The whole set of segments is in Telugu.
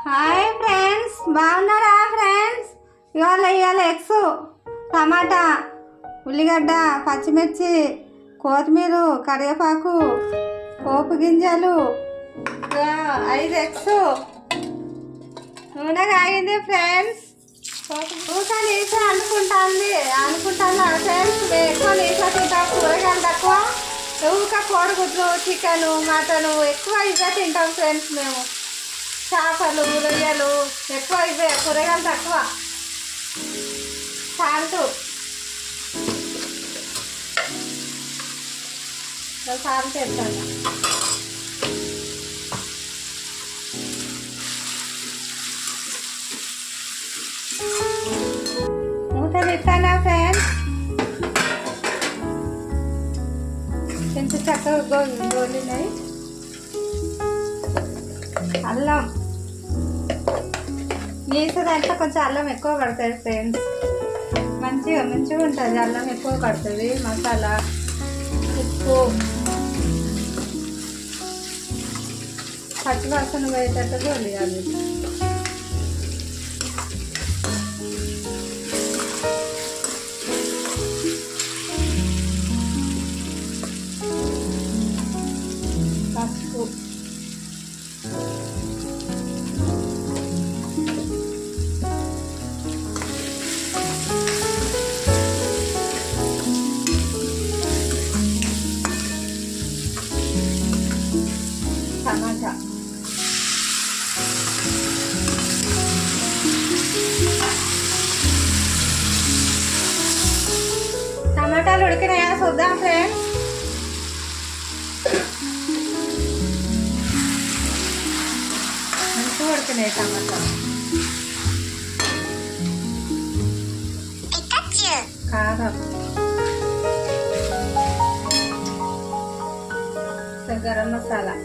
హాయ్ ఫ్రెండ్స్, బాగున్నారా ఫ్రెండ్స్? ఇవాళ ఎగ్స్, టమాటా, ఉల్లిగడ్డ, పచ్చిమిర్చి, కొత్తిమీర, కరివేపాకు, పోపు గింజలు, 5 ఎగ్స్, నూనె కాగింది ఫ్రెండ్స్. ఊసా నీసా అనుకుంటాను ఫ్రెండ్స్. ఎక్కువ నీసా తింటాం, కూరగాయలు తక్కువ. ఊక కోడిగుడ్లు, చికెను, మటను ఎక్కువ ఇవే తింటాం ఫ్రెండ్స్. మేము చేపలు, రొయ్యలు ఎక్కువ ఇవే, కూరగాయలు తక్కువ. సాల్ట్ వేస్తాను. మూత పెట్టానా ఫ్రెండ్స్? ఎంత చక్కగా గోలినాయి. అల్లం నీసదంతా కొంచెం అల్లం ఎక్కువ పడుతుంది ఫ్రెండ్స్. మంచిగా ఉంటుంది, అల్లం ఎక్కువ పడుతుంది. మసాలా, ఉప్పు, పచ్చివాసన పోయేటట్టు గోలియాలి. పసుపు, టమాటా, టమాటాలు ఉడికినాయా చూద్దాం ఫ్రెండ్స్. మంచిగా ఉడికినాయి టమాటాలు. కారం, గరం మసాలా,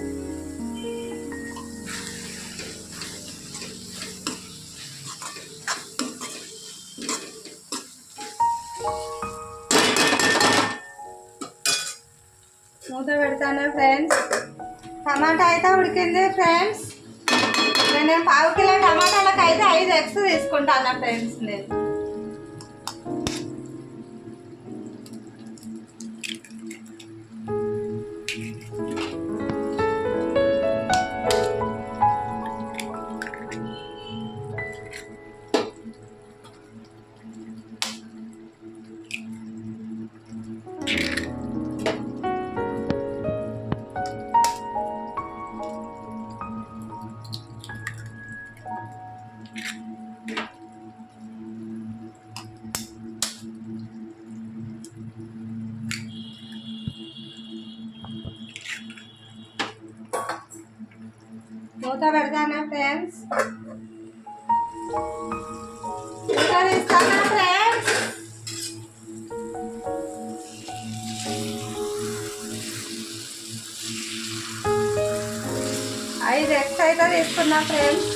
మూత పెడతాను ఫ్రెండ్స్. టమాటా అయితే ఉడికింది ఫ్రెండ్స్. నేను 1/2 కిలో టమాటాలకు అయితే 5 ఎగ్స్ తీసుకుంటాను ఫ్రెండ్స్. నేను మూత పెడతానా ఫ్రెండ్స్? మూత తీస్తానా ఫ్రెండ్స్? ఐదు ఎగ్స్ అయితే తీసుకున్నా ఫ్రెండ్స్.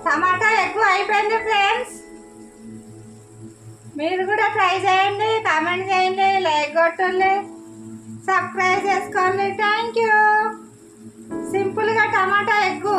టమాటా ఎక్కువ అయిపోయింది ఫ్రెండ్స్. మీరు కూడా ట్రై చేయండి, కామెంట్ చేయండి, లైక్ కొట్టండి, సబ్స్క్రైబ్ చేసుకోండి. Thank you. సింపుల్గా టమాటా ఎగ్గు